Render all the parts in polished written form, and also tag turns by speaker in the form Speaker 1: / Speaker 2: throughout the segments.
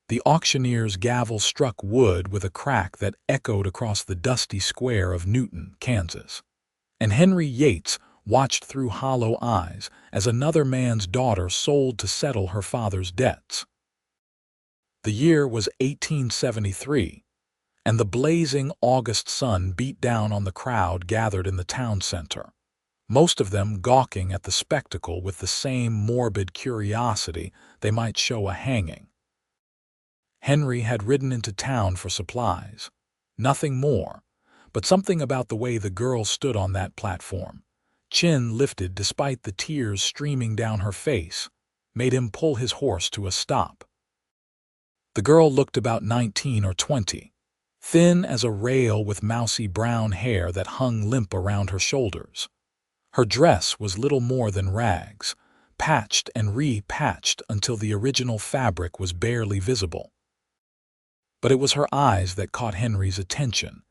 Speaker 1: The auctioneer's gavel struck wood with a crack that echoed across the dusty square of Newton, Kansas. And Henry Yates watched through hollow eyes as another man's daughter sold to settle her father's debts. The year was 1873, and the blazing August sun beat down on the crowd gathered in the town center, most of them gawking at the spectacle with the same morbid curiosity they might show a hanging. Henry had ridden into town for supplies. Nothing more, but something about the way the girl stood on that platform, chin lifted despite the tears streaming down her face, made him pull his horse to a stop. The girl looked about 19 or 20, thin as a rail with mousy brown hair that hung limp around her shoulders. Her dress was little more than rags, patched and re-patched until the original fabric was barely visible. But it was her eyes that caught Henry's attention,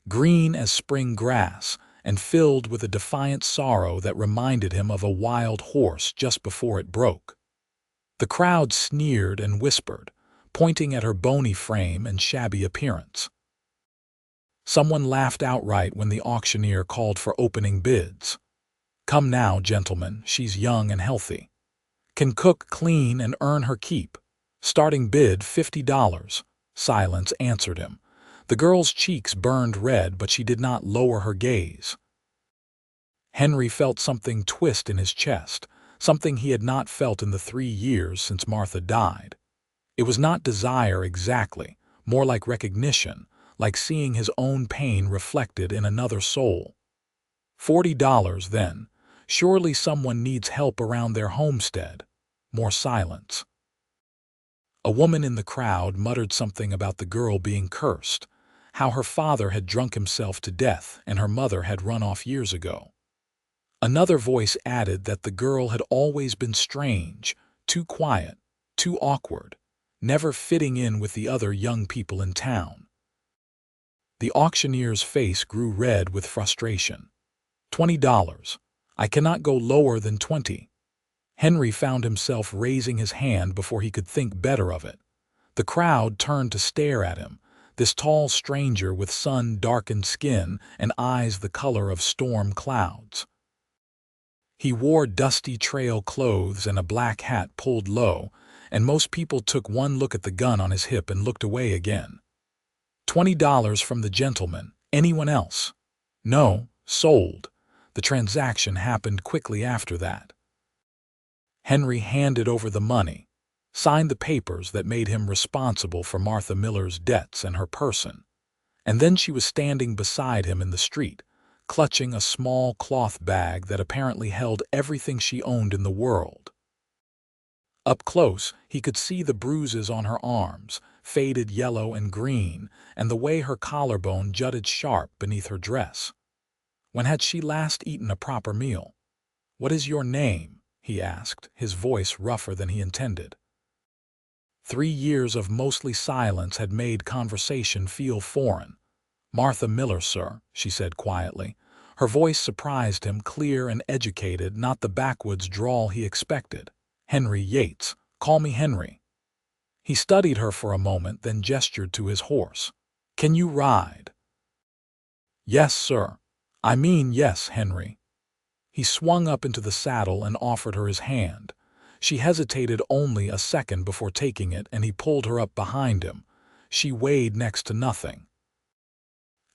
Speaker 1: green as spring grass and filled with a defiant sorrow that reminded him of a wild horse just before it broke. The crowd sneered and whispered, pointing at her bony frame and shabby appearance. Someone laughed outright when the auctioneer called for opening bids. "Come now, gentlemen, she's young and healthy. Can cook, clean, and earn her keep. Starting bid $50. Silence answered him. The girl's cheeks burned red, but she did not lower her gaze. Henry felt something twist in his chest, something he had not felt in the 3 years since Martha died. It was not desire exactly, more like recognition, like seeing his own pain reflected in another soul. $40 then. Surely someone needs help around their homestead. More silence. A woman in the crowd muttered something about the girl being cursed, how her father had drunk himself to death and her mother had run off years ago. Another voice added that the girl had always been strange, too quiet, too awkward, never fitting in with the other young people in town. The auctioneer's face grew red with frustration. $20. I cannot go lower than 20. Henry found himself raising his hand before he could think better of it. The crowd turned to stare at him, this tall stranger with sun-darkened skin and eyes the color of storm clouds. He wore dusty trail clothes and a black hat pulled low, and most people took one look at the gun on his hip and looked away again. $20 from the gentleman. Anyone else? No, sold. The transaction happened quickly after that. Henry handed over the money, signed the papers that made him responsible for Martha Miller's debts and her person, and then she was standing beside him in the street, clutching a small cloth bag that apparently held everything she owned in the world. Up close, he could see the bruises on her arms, faded yellow and green, and the way her collarbone jutted sharp beneath her dress. When had she last eaten a proper meal? "What is your name?" he asked, his voice rougher than he intended. 3 years of mostly silence had made conversation feel foreign. "Martha Miller, sir," she said quietly. Her voice surprised him, clear and educated, not the backwoods drawl he expected. "Henry Yates. Call me Henry." He studied her for a moment, then gestured to his horse. "Can you ride?" "Yes, sir. I mean yes, Henry." He swung up into the saddle and offered her his hand. She hesitated only a second before taking it, and he pulled her up behind him. She weighed next to nothing.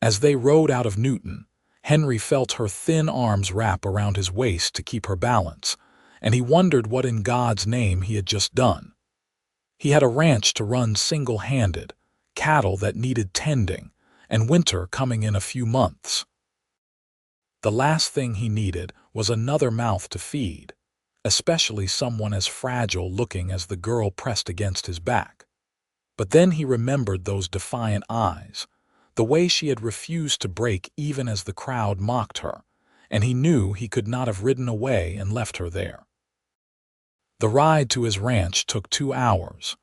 Speaker 1: As they rode out of Newton, Henry felt her thin arms wrap around his waist to keep her balance, and he wondered what in God's name he had just done. He had a ranch to run single-handed, cattle that needed tending, and winter coming in a few months. The last thing he needed was another mouth to feed, especially someone as fragile-looking as the girl pressed against his back. But then he remembered those defiant eyes, the way she had refused to break even as the crowd mocked her, and he knew he could not have ridden away and left her there. The ride to his ranch took 2 hours.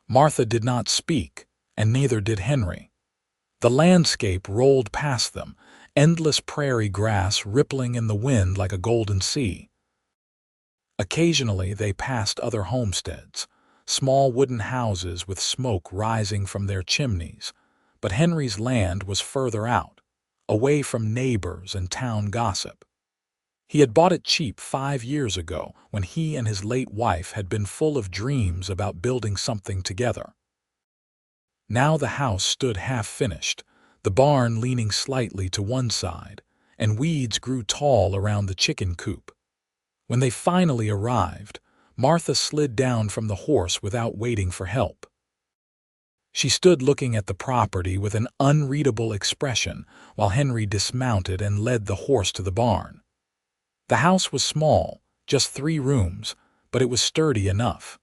Speaker 1: Martha did not speak, and neither did Henry. The landscape rolled past them, endless prairie grass rippling in the wind like a golden sea. Occasionally they passed other homesteads, small wooden houses with smoke rising from their chimneys, but Henry's land was further out, away from neighbors and town gossip. He had bought it cheap 5 years ago when he and his late wife had been full of dreams about building something together. Now the house stood half-finished, the barn leaning slightly to one side, and weeds grew tall around the chicken coop. When they finally arrived, Martha slid down from the horse without waiting for help. She stood looking at the property with an unreadable expression while Henry dismounted and led the horse to the barn. The house was small, just 3 rooms, but it was sturdy enough.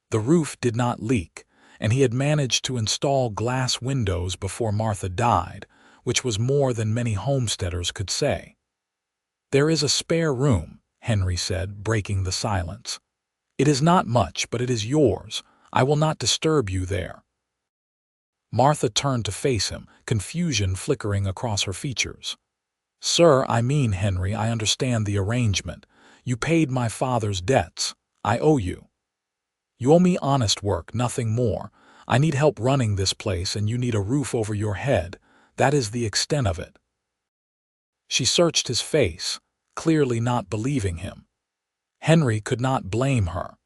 Speaker 1: The roof did not leak, and he had managed to install glass windows before Martha died, which was more than many homesteaders could say. "There is a spare room," Henry said, breaking the silence. "It is not much, but it is yours. I will not disturb you there." Martha turned to face him, confusion flickering across her features. "Sir, I mean, Henry, I understand the arrangement. You paid my father's debts. I owe you. You owe me honest work, nothing more. I need help running this place, and you need a roof over your head. That is the extent of it." She searched his face, clearly not believing him. Henry could not blame her.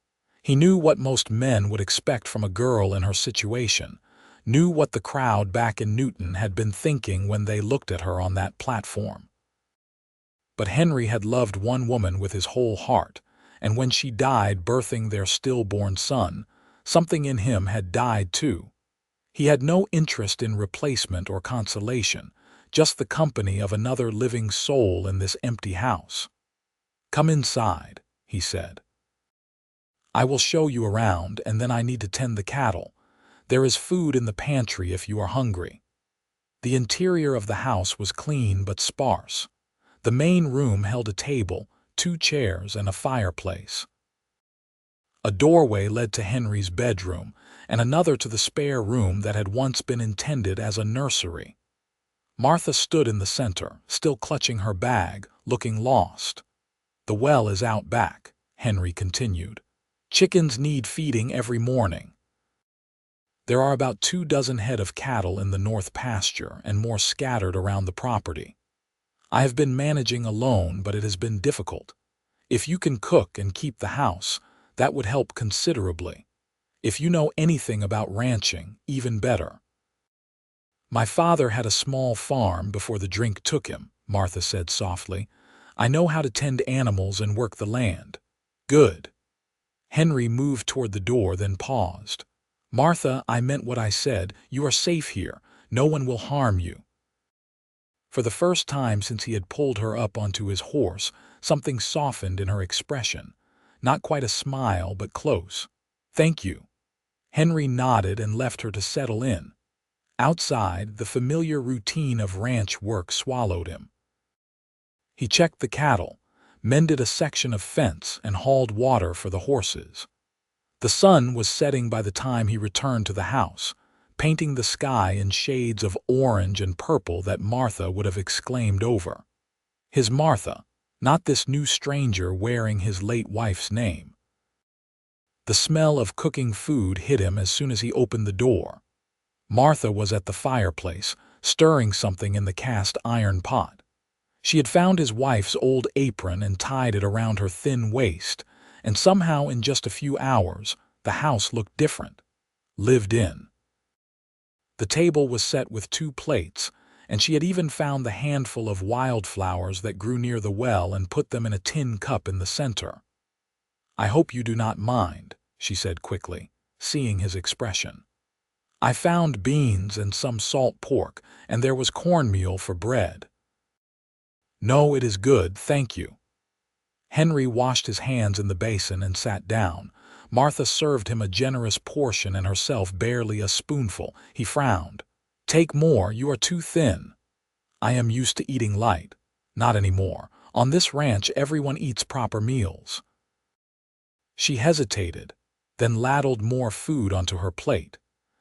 Speaker 1: He knew what most men would expect from a girl in her situation, knew what the crowd back in Newton had been thinking when they looked at her on that platform. But Henry had loved one woman with his whole heart, and when she died birthing their stillborn son, something in him had died too. He had no interest in replacement or consolation, just the company of another living soul in this empty house. "Come inside," he said. "I will show you around, and then I need to tend the cattle. There is food in the pantry if you are hungry." The interior of the house was clean but sparse. The main room held a table, 2 chairs, and a fireplace. A doorway led to Henry's bedroom, and another to the spare room that had once been intended as a nursery. Martha stood in the center, still clutching her bag, looking lost. "The well is out back," Henry continued. "Chickens need feeding every morning. There are about 24 head of cattle in the north pasture and more scattered around the property. I have been managing alone, but it has been difficult. If you can cook and keep the house, that would help considerably. If you know anything about ranching, even better." "My father had a small farm before the drink took him," Martha said softly. "I know how to tend animals and work the land." "Good." Henry moved toward the door, then paused. "Martha, I meant what I said. You are safe here. No one will harm you." For the first time since he had pulled her up onto his horse, something softened in her expression. Not quite a smile, but close. "Thank you." Henry nodded and left her to settle in. Outside, the familiar routine of ranch work swallowed him. He checked the cattle, mended a section of fence, and hauled water for the horses. The sun was setting by the time he returned to the house, painting the sky in shades of orange and purple that Martha would have exclaimed over. His Martha, not this new stranger wearing his late wife's name. The smell of cooking food hit him as soon as he opened the door. Martha was at the fireplace, stirring something in the cast iron pot. She had found his wife's old apron and tied it around her thin waist, and somehow in just a few hours, the house looked different. Lived in. The table was set with 2 plates, and she had even found the handful of wildflowers that grew near the well and put them in a tin cup in the center. "I hope you do not mind," she said quickly, seeing his expression. "I found beans and some salt pork, and there was cornmeal for bread." "No, it is good, thank you." Henry washed his hands in the basin and sat down. Martha served him a generous portion and herself barely a spoonful. He frowned. "Take more, you are too thin." "I am used to eating light." "Not anymore. On this ranch everyone eats proper meals." She hesitated, then ladled more food onto her plate.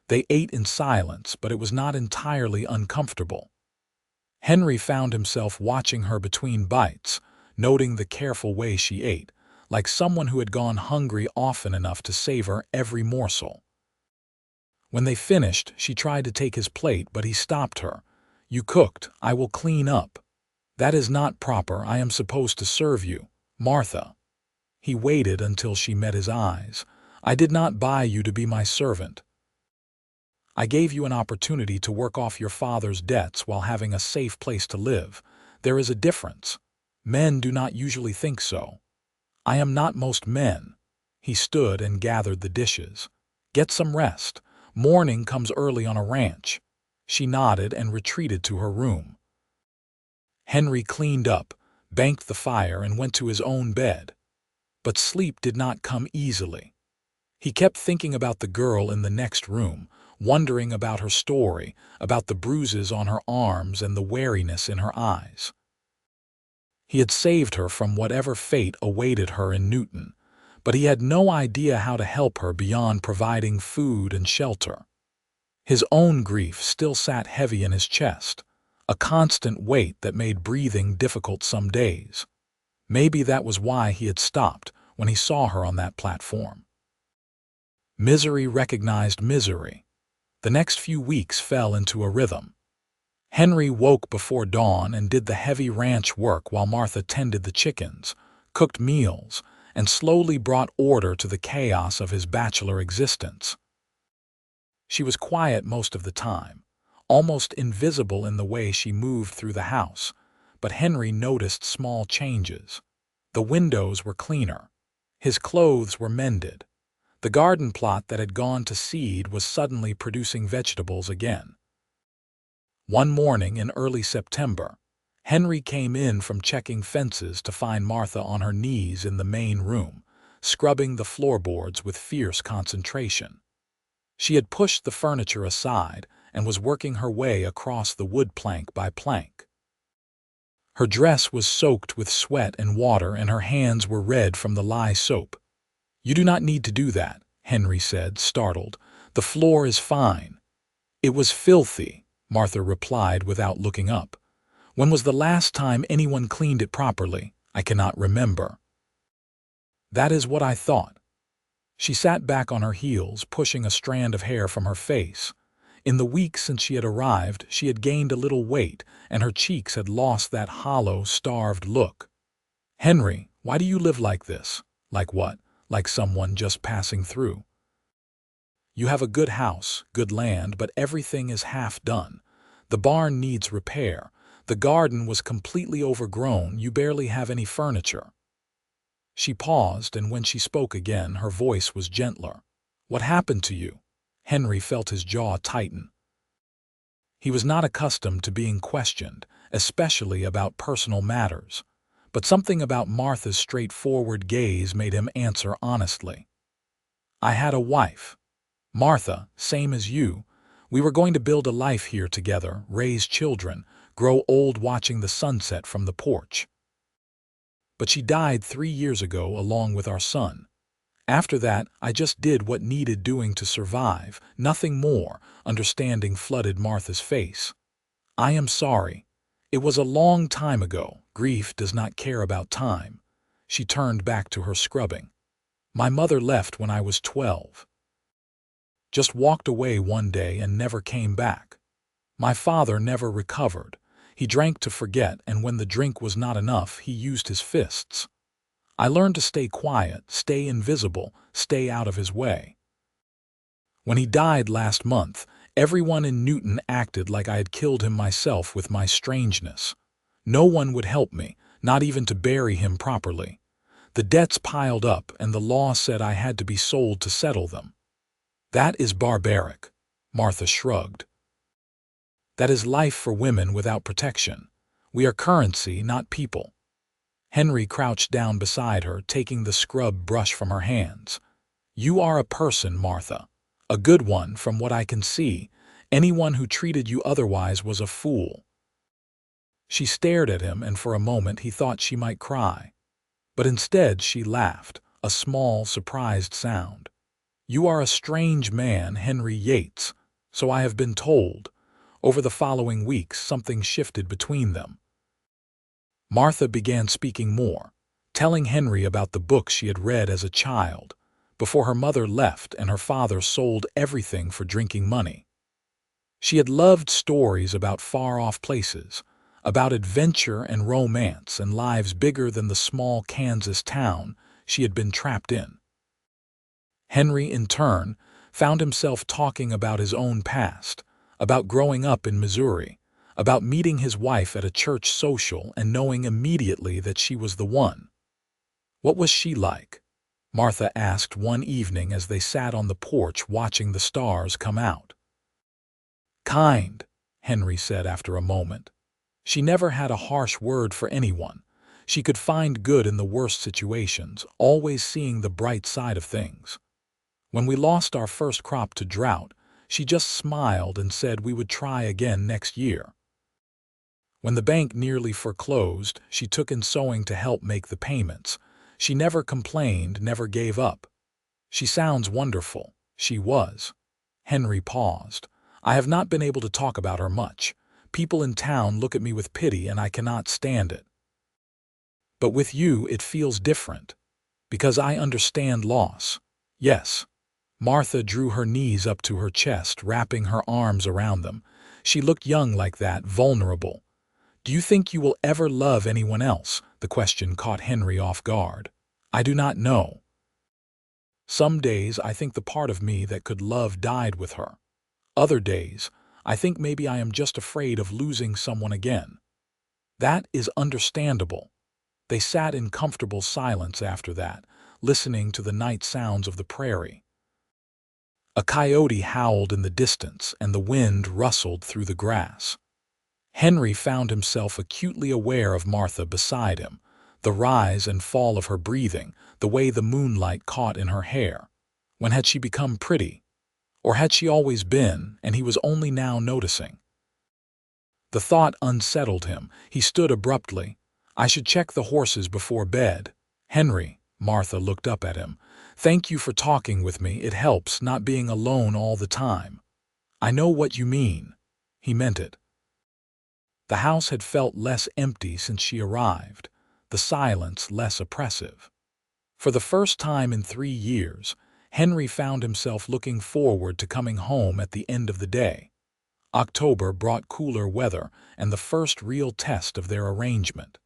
Speaker 1: They ate in silence, but it was not entirely uncomfortable. Henry found himself watching her between bites, noting the careful way she ate, like someone who had gone hungry often enough to savor every morsel. When they finished, she tried to take his plate, but he stopped her. "You cooked, I will clean up." "That is not proper, I am supposed to serve you, Martha." He waited until she met his eyes. "I did not buy you to be my servant. I gave you an opportunity to work off your father's debts while having a safe place to live. There is a difference. Men do not usually think so. I am not most men." He stood and gathered the dishes. "Get some rest. Morning comes early on a ranch." She nodded and retreated to her room. Henry cleaned up, banked the fire, and went to his own bed. But sleep did not come easily. He kept thinking about the girl in the next room, wondering about her story, about the bruises on her arms and the wariness in her eyes. He had saved her from whatever fate awaited her in Newton, but he had no idea how to help her beyond providing food and shelter. His own grief still sat heavy in his chest, a constant weight that made breathing difficult some days. Maybe that was why he had stopped when he saw her on that platform. Misery recognized misery. The next few weeks fell into a rhythm. Henry woke before dawn and did the heavy ranch work while Martha tended the chickens, cooked meals, and slowly brought order to the chaos of his bachelor existence. She was quiet most of the time, almost invisible in the way she moved through the house, but Henry noticed small changes. The windows were cleaner. His clothes were mended. The garden plot that had gone to seed was suddenly producing vegetables again. One morning in early September, Henry came in from checking fences to find Martha on her knees in the main room, scrubbing the floorboards with fierce concentration. She had pushed the furniture aside and was working her way across the wood plank by plank. Her dress was soaked with sweat and water, and her hands were red from the lye soap. "You do not need to do that," Henry said, startled. "The floor is fine." "It was filthy," Martha replied without looking up. "When was the last time anyone cleaned it properly? I cannot remember." "That is what I thought." She sat back on her heels, pushing a strand of hair from her face. In the weeks since she had arrived, she had gained a little weight, and her cheeks had lost that hollow, starved look. "Henry, why do you live like this?" "Like what?" "Like someone just passing through. You have a good house, good land, but everything is half done. The barn needs repair. The garden was completely overgrown. You barely have any furniture." She paused, and when she spoke again, her voice was gentler. "What happened to you?" Henry felt his jaw tighten. He was not accustomed to being questioned, especially about personal matters, but something about Martha's straightforward gaze made him answer honestly. "I had a wife. Martha, same as you. We were going to build a life here together, raise children, grow old watching the sunset from the porch. But she died 3 years ago along with our son. After that, I just did what needed doing to survive, nothing more." Understanding flooded Martha's face. "I am sorry. It was a long time ago. Grief does not care about time." She turned back to her scrubbing. "My mother left when I was 12. Just walked away one day and never came back. My father never recovered. He drank to forget, and when the drink was not enough, he used his fists. I learned to stay quiet, stay invisible, stay out of his way. When he died last month, everyone in Newton acted like I had killed him myself with my strangeness. No one would help me, not even to bury him properly. The debts piled up, and the law said I had to be sold to settle them." "That is barbaric," Martha shrugged. "That is life for women without protection. We are currency, not people." Henry crouched down beside her, taking the scrub brush from her hands. "You are a person, Martha. A good one, from what I can see. Anyone who treated you otherwise was a fool." She stared at him, and for a moment he thought she might cry. But instead she laughed, a small, surprised sound. "You are a strange man, Henry Yates, so I have been told." Over the following weeks, something shifted between them. Martha began speaking more, telling Henry about the books she had read as a child, before her mother left and her father sold everything for drinking money. She had loved stories about far-off places, about adventure and romance and lives bigger than the small Kansas town she had been trapped in. Henry, in turn, found himself talking about his own past, about growing up in Missouri, about meeting his wife at a church social and knowing immediately that she was the one. "What was she like?" Martha asked one evening as they sat on the porch watching the stars come out. "Kind," Henry said after a moment. "She never had a harsh word for anyone. She could find good in the worst situations, always seeing the bright side of things. When we lost our first crop to drought, she just smiled and said we would try again next year. When the bank nearly foreclosed, she took in sewing to help make the payments. She never complained, never gave up. She sounds wonderful." "She was." Henry paused. "I have not been able to talk about her much. People in town look at me with pity and I cannot stand it. But with you it feels different, because I understand loss." "Yes." Martha drew her knees up to her chest, wrapping her arms around them. She looked young like that, vulnerable. "Do you think you will ever love anyone else?" The question caught Henry off guard. "I do not know. Some days I think the part of me that could love died with her. Other days, I think maybe I am just afraid of losing someone again." "That is understandable." They sat in comfortable silence after that, listening to the night sounds of the prairie. A coyote howled in the distance and the wind rustled through the grass. Henry found himself acutely aware of Martha beside him, the rise and fall of her breathing, the way the moonlight caught in her hair. When had she become pretty? Or had she always been, and he was only now noticing? The thought unsettled him. He stood abruptly. "I should check the horses before bed." "Henry," Martha looked up at him, "thank you for talking with me. It helps not being alone all the time." "I know what you mean." He meant it. The house had felt less empty since she arrived, the silence less oppressive. For the first time in 3 years, Henry found himself looking forward to coming home at the end of the day. October brought cooler weather and the first real test of their arrangement.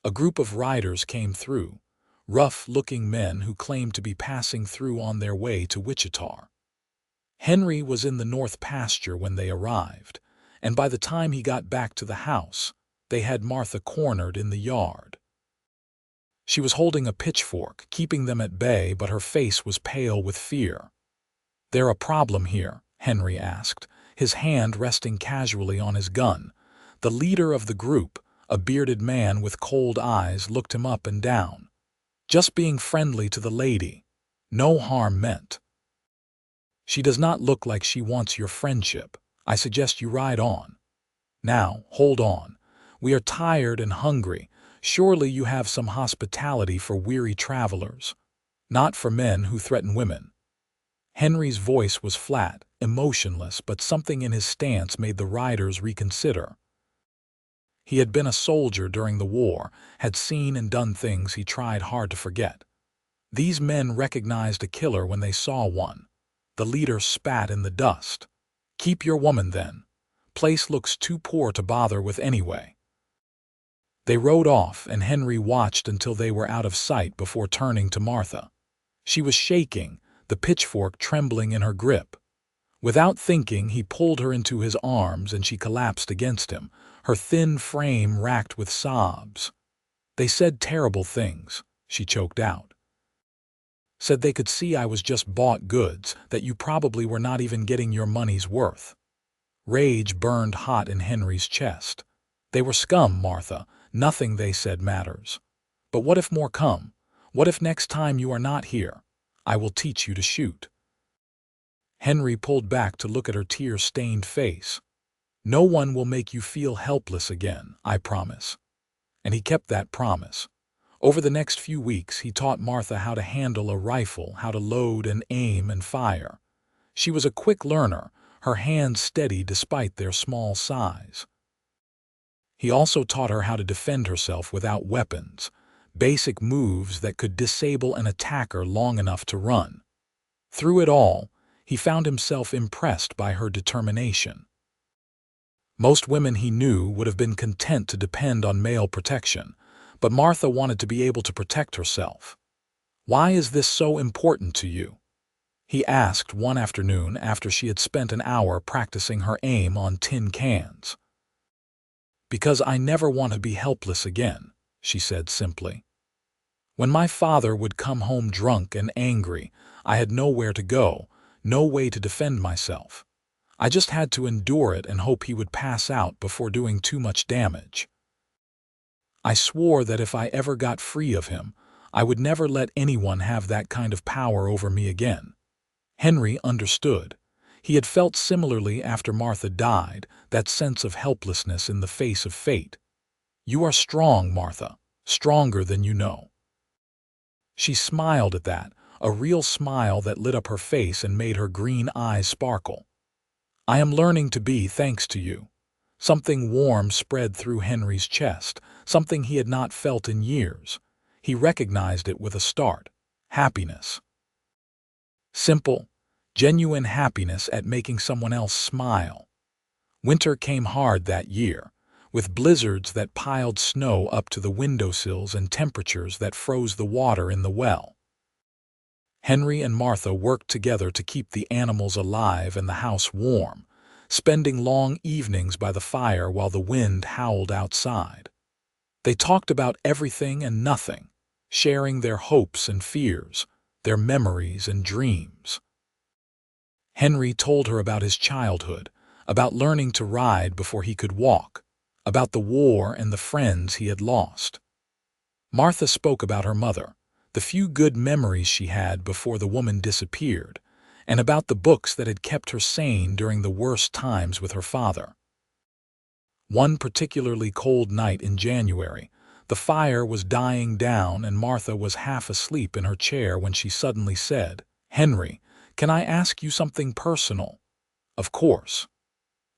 Speaker 1: A group of riders came through, rough-looking men who claimed to be passing through on their way to Wichita. Henry was in the north pasture when they arrived, and by the time he got back to the house, they had Martha cornered in the yard. She was holding a pitchfork, keeping them at bay, but her face was pale with fear. "There a problem here?" Henry asked, his hand resting casually on his gun. The leader of the group, a bearded man with cold eyes, looked him up and down. "Just being friendly to the lady. No harm meant. She does not look like she wants your friendship. I suggest you ride on. Now, hold on. We are tired and hungry. Surely you have some hospitality for weary travelers. Not for men who threaten women." Henry's voice was flat, emotionless, but something in his stance made the riders reconsider. He had been a soldier during the war, had seen and done things he tried hard to forget. These men recognized a killer when they saw one. The leader spat in the dust. "Keep your woman, then. Place looks too poor to bother with anyway." They rode off, and Henry watched until they were out of sight before turning to Martha. She was shaking, the pitchfork trembling in her grip. Without thinking, he pulled her into his arms and she collapsed against him, her thin frame racked with sobs. "They said terrible things," she choked out. "Said they could see I was just bought goods, that you probably were not even getting your money's worth." Rage burned hot in Henry's chest. "They were scum, Martha. Nothing they said matters. But what if more come? What if next time you are not here? I will teach you to shoot." Henry pulled back to look at her tear-stained face. "No one will make you feel helpless again, I promise." And he kept that promise. Over the next few weeks, he taught Martha how to handle a rifle, how to load and aim and fire. She was a quick learner, her hands steady despite their small size. He also taught her how to defend herself without weapons, basic moves that could disable an attacker long enough to run. Through it all, he found himself impressed by her determination. Most women he knew would have been content to depend on male protection, but Martha wanted to be able to protect herself. "Why is this so important to you?" he asked one afternoon after she had spent an hour practicing her aim on tin cans. "Because I never want to be helpless again," she said simply. "When my father would come home drunk and angry, I had nowhere to go, no way to defend myself. I just had to endure it and hope he would pass out before doing too much damage. I swore that if I ever got free of him, I would never let anyone have that kind of power over me again." Henry understood. He had felt similarly after Martha died, that sense of helplessness in the face of fate. "You are strong, Martha, stronger than you know." She smiled at that, a real smile that lit up her face and made her green eyes sparkle. "I am learning to be thanks to you." Something warm spread through Henry's chest, something he had not felt in years. He recognized it with a start. Happiness. Simple, genuine happiness at making someone else smile. Winter came hard that year, with blizzards that piled snow up to the windowsills and temperatures that froze the water in the well. Henry and Martha worked together to keep the animals alive and the house warm, spending long evenings by the fire while the wind howled outside. They talked about everything and nothing, sharing their hopes and fears, their memories and dreams. Henry told her about his childhood, about learning to ride before he could walk, about the war and the friends he had lost. Martha spoke about her mother, the few good memories she had before the woman disappeared, and about the books that had kept her sane during the worst times with her father. One particularly cold night in January, the fire was dying down and Martha was half asleep in her chair when she suddenly said, "Henry, can I ask you something personal?" "Of course."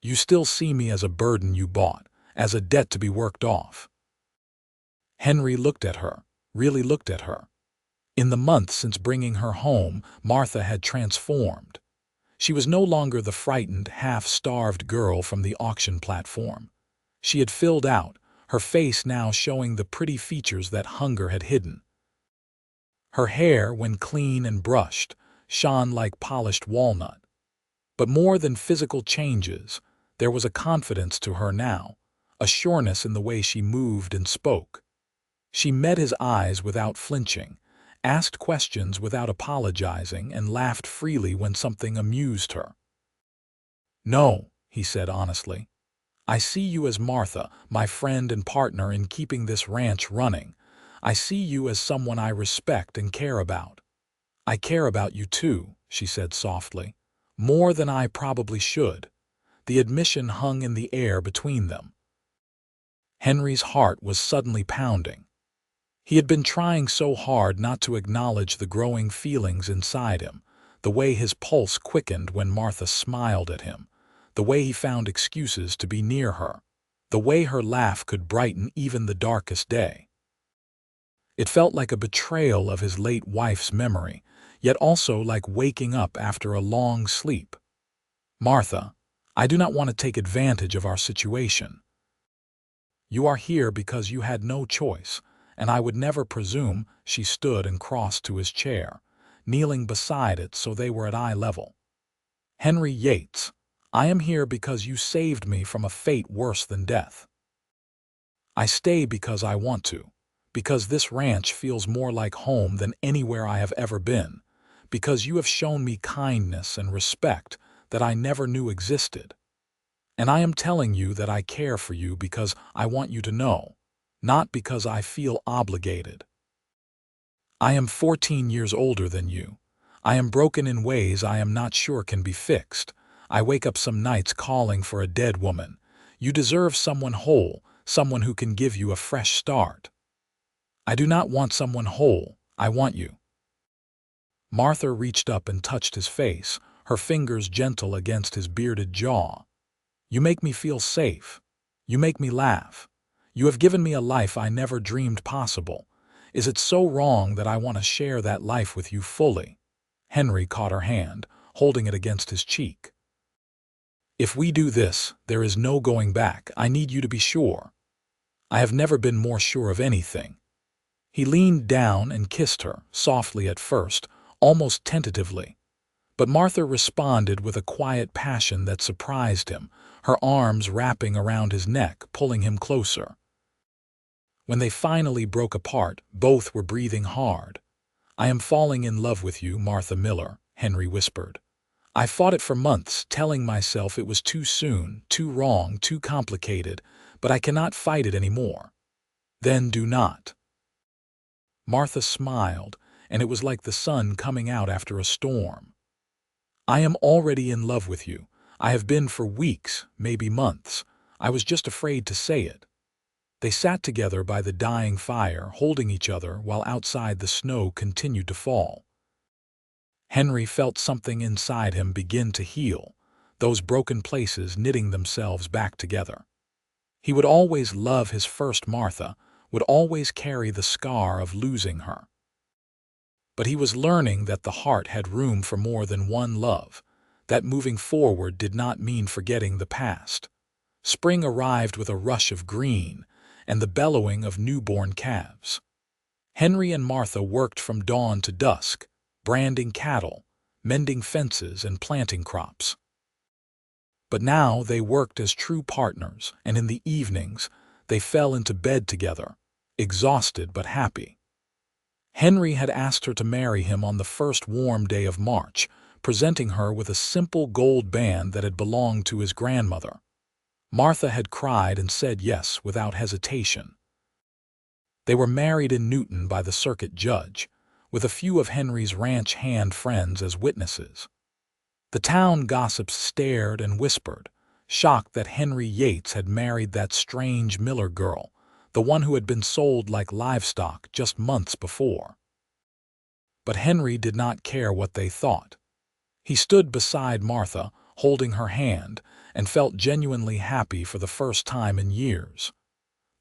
Speaker 1: "You still see me as a burden you bought, as a debt to be worked off." Henry looked at her, really looked at her. In the months since bringing her home, Martha had transformed. She was no longer the frightened, half-starved girl from the auction platform. She had filled out, her face now showing the pretty features that hunger had hidden. Her hair, when clean and brushed, shone like polished walnut. But more than physical changes, there was a confidence to her now, a sureness in the way she moved and spoke. She met his eyes without flinching, asked questions without apologizing, and laughed freely when something amused her. "No," he said honestly. "I see you as Martha, my friend and partner in keeping this ranch running. I see you as someone I respect and care about." "I care about you too," she said softly. "More than I probably should." The admission hung in the air between them. Henry's heart was suddenly pounding. He had been trying so hard not to acknowledge the growing feelings inside him, the way his pulse quickened when Martha smiled at him, the way he found excuses to be near her, the way her laugh could brighten even the darkest day. It felt like a betrayal of his late wife's memory, yet also like waking up after a long sleep. "Martha, I do not want to take advantage of our situation. You are here because you had no choice, and I would never presume." She stood and crossed to his chair, kneeling beside it so they were at eye level. "Henry Yates, I am here because you saved me from a fate worse than death. I stay because I want to, because this ranch feels more like home than anywhere I have ever been, because you have shown me kindness and respect that I never knew existed. And I am telling you that I care for you because I want you to know, not because I feel obligated. I am 14 years older than you. I am broken in ways I am not sure can be fixed. I wake up some nights calling for a dead woman. You deserve someone whole, someone who can give you a fresh start. I do not want someone whole, I want you." Martha reached up and touched his face, her fingers gentle against his bearded jaw. "You make me feel safe. You make me laugh. You have given me a life I never dreamed possible. Is it so wrong that I want to share that life with you fully? Henry caught her hand, holding it against his cheek. If we do this, there is no going back. I need you to be sure. I have never been more sure of anything. He leaned down and kissed her, softly at first, almost tentatively. But Martha responded with a quiet passion that surprised him, her arms wrapping around his neck, pulling him closer. When they finally broke apart, both were breathing hard. "I am falling in love with you, Martha Miller," Henry whispered. "I fought it for months, telling myself it was too soon, too wrong, too complicated, but I cannot fight it anymore." "Then do not." Martha smiled, and it was like the sun coming out after a storm. "I am already in love with you. I have been for weeks, maybe months. I was just afraid to say it." They sat together by the dying fire, holding each other while outside the snow continued to fall. Henry felt something inside him begin to heal, those broken places knitting themselves back together. He would always love his first Martha, would always carry the scar of losing her. But he was learning that the heart had room for more than one love, that moving forward did not mean forgetting the past. Spring arrived with a rush of green and the bellowing of newborn calves. Henry and Martha worked from dawn to dusk, branding cattle, mending fences, and planting crops. But now they worked as true partners, and in the evenings they fell into bed together, exhausted but happy. Henry had asked her to marry him on the first warm day of March, presenting her with a simple gold band that had belonged to his grandmother. Martha had cried and said yes without hesitation. They were married in Newton by the circuit judge, with a few of Henry's ranch hand friends as witnesses. The town gossips stared and whispered, shocked that Henry Yates had married that strange Miller girl, the one who had been sold like livestock just months before. But Henry did not care what they thought. He stood beside Martha, holding her hand, and felt genuinely happy for the first time in years.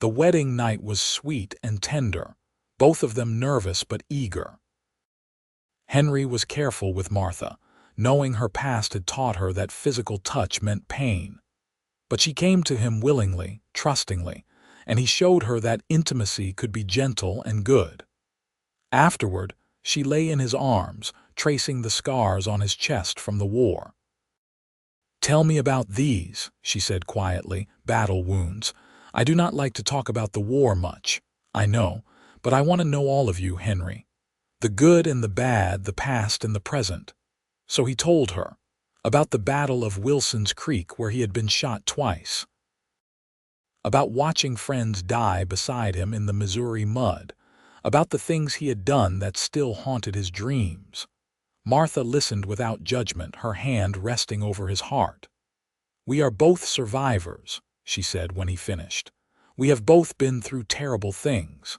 Speaker 1: The wedding night was sweet and tender, both of them nervous but eager. Henry was careful with Martha, knowing her past had taught her that physical touch meant pain. But she came to him willingly, trustingly, and he showed her that intimacy could be gentle and good. Afterward, she lay in his arms, tracing the scars on his chest from the war. "Tell me about these," she said quietly, "battle wounds. I do not like to talk about the war much, I know, but I want to know all of you, Henry. The good and the bad, the past and the present." So he told her about the Battle of Wilson's Creek where he had been shot twice, about watching friends die beside him in the Missouri mud, about the things he had done that still haunted his dreams. Martha listened without judgment, her hand resting over his heart. "We are both survivors," she said when he finished. "We have both been through terrible things.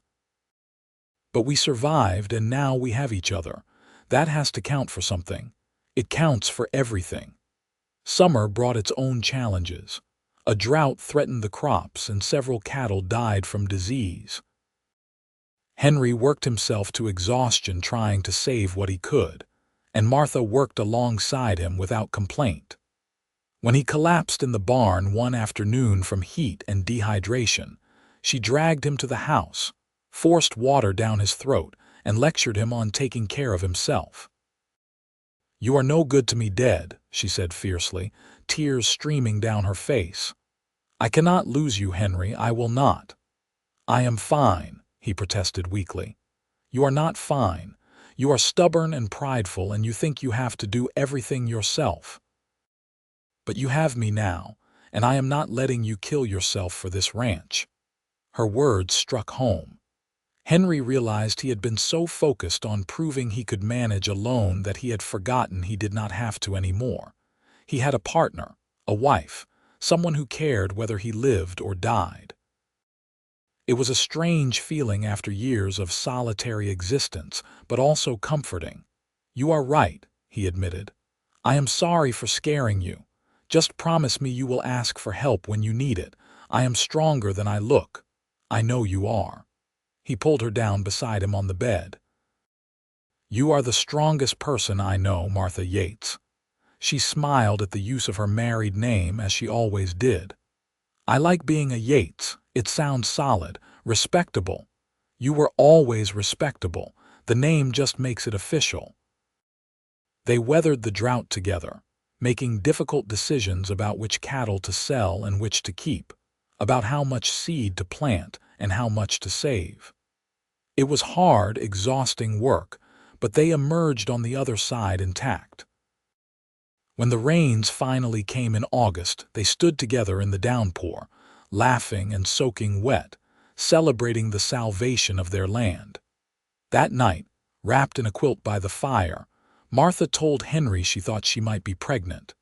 Speaker 1: But we survived, and now we have each other. That has to count for something. It counts for everything." Summer brought its own challenges. A drought threatened the crops, and several cattle died from disease. Henry worked himself to exhaustion trying to save what he could, and Martha worked alongside him without complaint. When he collapsed in the barn one afternoon from heat and dehydration, she dragged him to the house, forced water down his throat, and lectured him on taking care of himself. "You are no good to me dead," she said fiercely, tears streaming down her face. "I cannot lose you, Henry, I will not." "I am fine," he protested weakly. "You are not fine. You are stubborn and prideful, and you think you have to do everything yourself. But you have me now, and I am not letting you kill yourself for this ranch." Her words struck home. Henry realized he had been so focused on proving he could manage alone that he had forgotten he did not have to anymore. He had a partner, a wife, someone who cared whether he lived or died. It was a strange feeling after years of solitary existence, but also comforting. "You are right," he admitted. "I am sorry for scaring you. Just promise me you will ask for help when you need it. I am stronger than I look. I know you are." He pulled her down beside him on the bed. "You are the strongest person I know, Martha Yates." She smiled at the use of her married name as she always did. "I like being a Yates. It sounds solid, respectable. You were always respectable. The name just makes it official." They weathered the drought together, making difficult decisions about which cattle to sell and which to keep, about how much seed to plant and how much to save. It was hard, exhausting work, but they emerged on the other side intact. When the rains finally came in August, they stood together in the downpour, laughing and soaking wet, celebrating the salvation of their land. That night, wrapped in a quilt by the fire, Martha told Henry she thought she might be pregnant.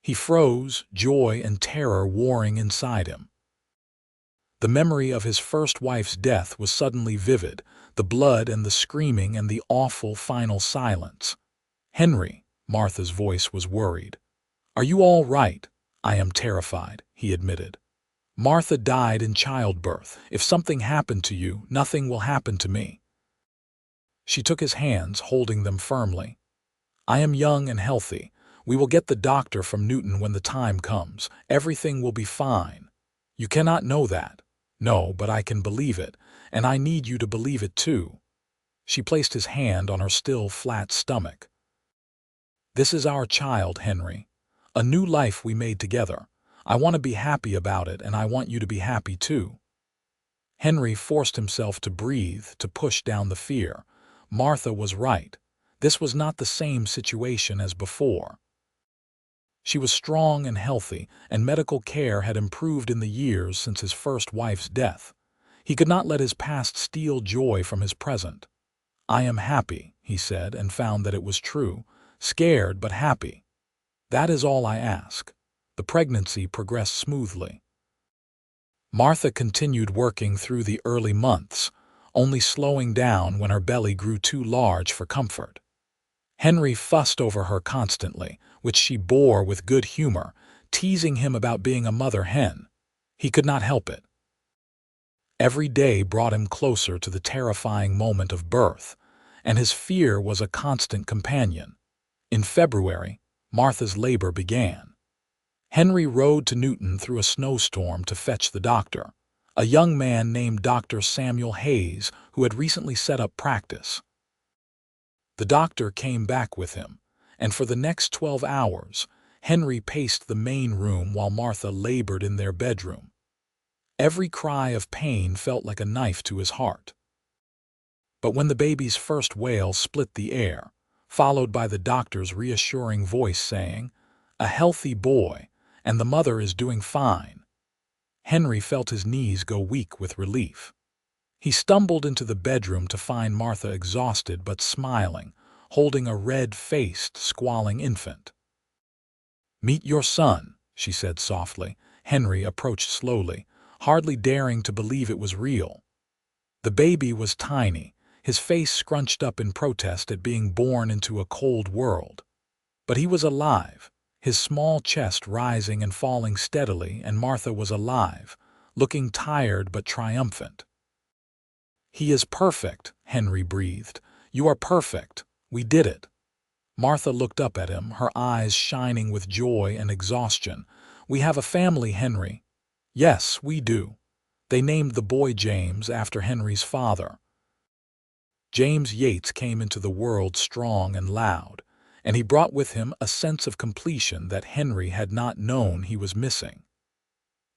Speaker 1: He froze, joy and terror warring inside him. The memory of his first wife's death was suddenly vivid, the blood and the screaming and the awful final silence. "Henry," Martha's voice was worried. "Are you all right?" "I am terrified," he admitted. "Martha died in childbirth. If something happened to you, nothing will happen to me." She took his hands, holding them firmly. "I am young and healthy. We will get the doctor from Newton when the time comes. Everything will be fine. You cannot know that." "No, but I can believe it, and I need you to believe it too." She placed his hand on her still flat stomach. "This is our child, Henry. A new life we made together. I want to be happy about it, and I want you to be happy too." Henry forced himself to breathe, to push down the fear. Martha was right. This was not the same situation as before. She was strong and healthy, and medical care had improved in the years since his first wife's death. He could not let his past steal joy from his present. "I am happy," he said, and found that it was true. "Scared, but happy. That is all I ask." The pregnancy progressed smoothly. Martha continued working through the early months, only slowing down when her belly grew too large for comfort. Henry fussed over her constantly, which she bore with good humor, teasing him about being a mother hen. He could not help it. Every day brought him closer to the terrifying moment of birth, and his fear was a constant companion. In February, Martha's labor began. Henry rode to Newton through a snowstorm to fetch the doctor, a young man named Dr. Samuel Hayes, who had recently set up practice. The doctor came back with him, and for the next 12 hours, Henry paced the main room while Martha labored in their bedroom. Every cry of pain felt like a knife to his heart. But when the baby's first wail split the air, followed by the doctor's reassuring voice saying, "A healthy boy, and the mother is doing fine," Henry felt his knees go weak with relief. He stumbled into the bedroom to find Martha exhausted but smiling, holding a red-faced, squalling infant. "Meet your son," she said softly. Henry approached slowly, hardly daring to believe it was real. The baby was tiny, his face scrunched up in protest at being born into a cold world. But he was alive, his small chest rising and falling steadily, and Martha was alive, looking tired but triumphant. "He is perfect," Henry breathed. "You are perfect. We did it." Martha looked up at him, her eyes shining with joy and exhaustion. "We have a family, Henry." "Yes, we do." They named the boy James after Henry's father. James Yates came into the world strong and loud, and he brought with him a sense of completion that Henry had not known he was missing.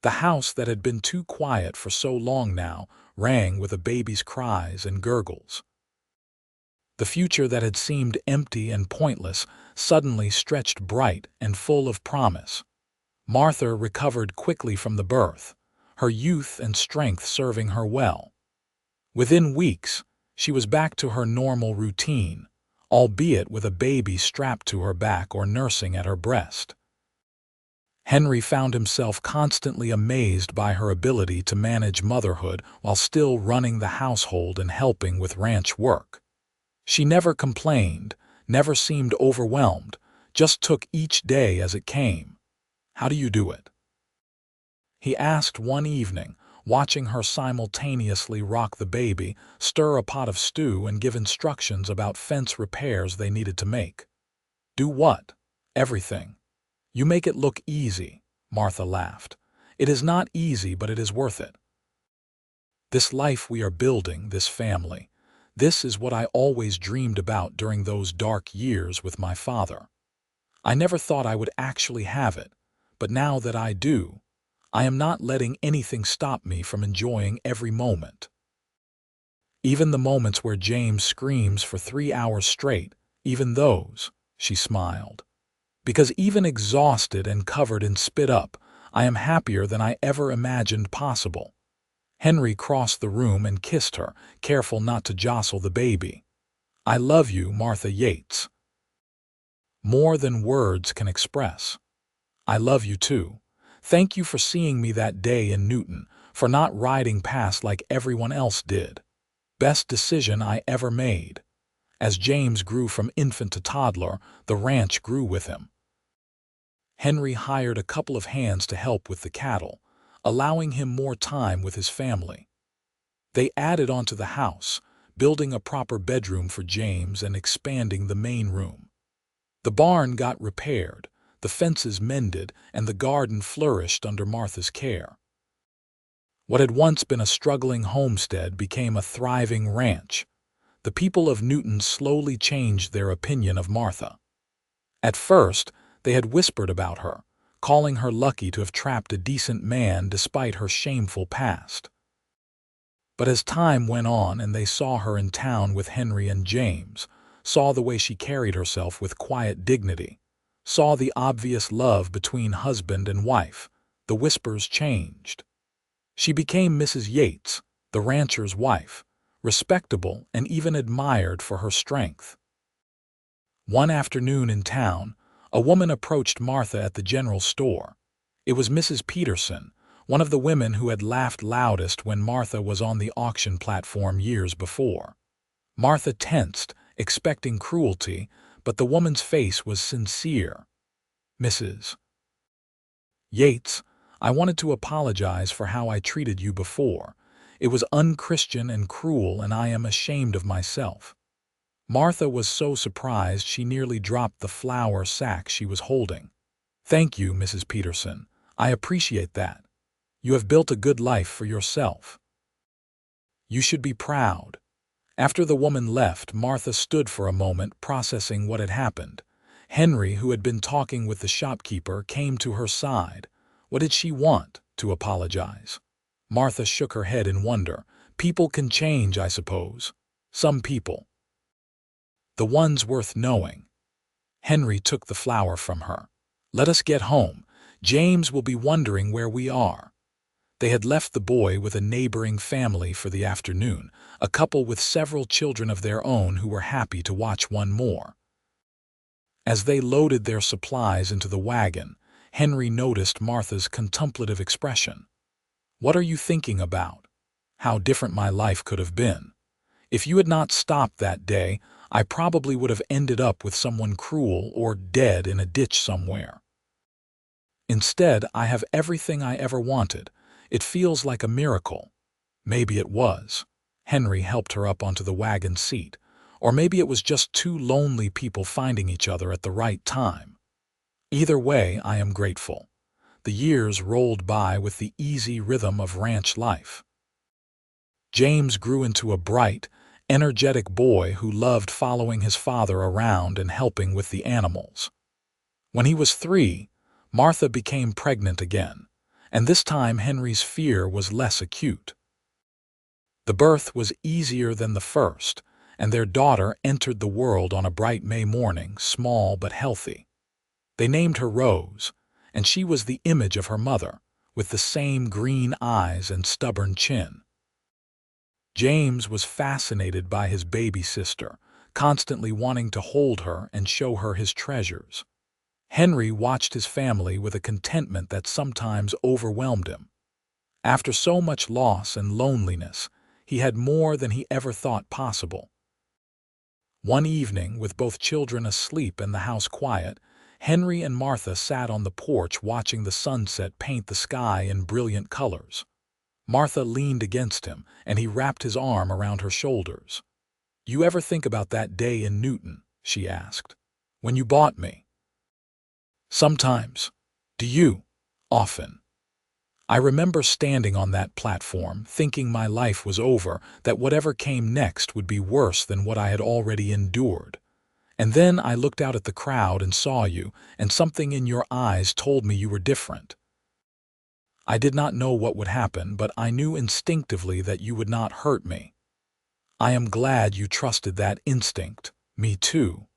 Speaker 1: The house that had been too quiet for so long now rang with a baby's cries and gurgles. The future that had seemed empty and pointless suddenly stretched bright and full of promise. Martha recovered quickly from the birth, her youth and strength serving her well. Within weeks, she was back to her normal routine, albeit with a baby strapped to her back or nursing at her breast. Henry found himself constantly amazed by her ability to manage motherhood while still running the household and helping with ranch work. She never complained, never seemed overwhelmed, just took each day as it came. "How do you do it?" he asked one evening, watching her simultaneously rock the baby, stir a pot of stew, and give instructions about fence repairs they needed to make. "Do what?" "Everything. You make it look easy," Martha laughed. "It is not easy, but it is worth it. This life we are building, this family, this is what I always dreamed about during those dark years with my father. I never thought I would actually have it, but now that I do, I am not letting anything stop me from enjoying every moment. Even the moments where James screams for 3 hours straight, even those," she smiled. "Because even exhausted and covered in spit up, I am happier than I ever imagined possible." Henry crossed the room and kissed her, careful not to jostle the baby. "I love you, Martha Yates. More than words can express. I love you too. Thank you for seeing me that day in Newton, for not riding past like everyone else did. Best decision I ever made." As James grew from infant to toddler, the ranch grew with him. Henry hired a couple of hands to help with the cattle, allowing him more time with his family. They added onto the house, building a proper bedroom for James and expanding the main room. The barn got repaired, the fences mended, and the garden flourished under Martha's care. What had once been a struggling homestead became a thriving ranch. The people of Newton slowly changed their opinion of Martha. At first, they had whispered about her, calling her lucky to have trapped a decent man despite her shameful past. But as time went on and they saw her in town with Henry and James, saw the way she carried herself with quiet dignity, saw the obvious love between husband and wife, the whispers changed. She became Mrs. Yates, the rancher's wife, respectable and even admired for her strength. One afternoon in town, a woman approached Martha at the general store. It was Mrs. Peterson, one of the women who had laughed loudest when Martha was on the auction platform years before. Martha tensed, expecting cruelty, but the woman's face was sincere. "Mrs. Yates, I wanted to apologize for how I treated you before. It was unchristian and cruel, and I am ashamed of myself." Martha was so surprised she nearly dropped the flour sack she was holding. "Thank you, Mrs. Peterson. I appreciate that. You have built a good life for yourself. You should be proud." After the woman left, Martha stood for a moment, processing what had happened. Henry, who had been talking with the shopkeeper, came to her side. What did she want? To apologize? Martha shook her head in wonder. "People can change, I suppose. Some people. The ones worth knowing." Henry took the flour from her. "Let us get home. James will be wondering where we are." They had left the boy with a neighboring family for the afternoon, a couple with several children of their own who were happy to watch one more. As they loaded their supplies into the wagon, Henry noticed Martha's contemplative expression. "What are you thinking about?" "How different my life could have been. If you had not stopped that day, I probably would have ended up with someone cruel or dead in a ditch somewhere. Instead, I have everything I ever wanted. It feels like a miracle." Maybe it was. Henry helped her up onto the wagon seat. Or maybe it was just two lonely people finding each other at the right time. Either way, I am grateful. The years rolled by with the easy rhythm of ranch life. James grew into a bright, energetic boy who loved following his father around and helping with the animals. When he was 3, Martha became pregnant again, and this time Henry's fear was less acute. The birth was easier than the first, and their daughter entered the world on a bright May morning, small but healthy. They named her Rose, and she was the image of her mother, with the same green eyes and stubborn chin. James was fascinated by his baby sister, constantly wanting to hold her and show her his treasures. Henry watched his family with a contentment that sometimes overwhelmed him. After so much loss and loneliness, he had more than he ever thought possible. One evening, with both children asleep and the house quiet, Henry and Martha sat on the porch watching the sunset paint the sky in brilliant colors. Martha leaned against him, and he wrapped his arm around her shoulders. "You ever think about that day in Newton?" she asked. "When you bought me?" "Sometimes. Do you?" "Often. I remember standing on that platform, thinking my life was over, that whatever came next would be worse than what I had already endured. And then I looked out at the crowd and saw you, and something in your eyes told me you were different. I did not know what would happen, but I knew instinctively that you would not hurt me. I am glad you trusted that instinct. Me too."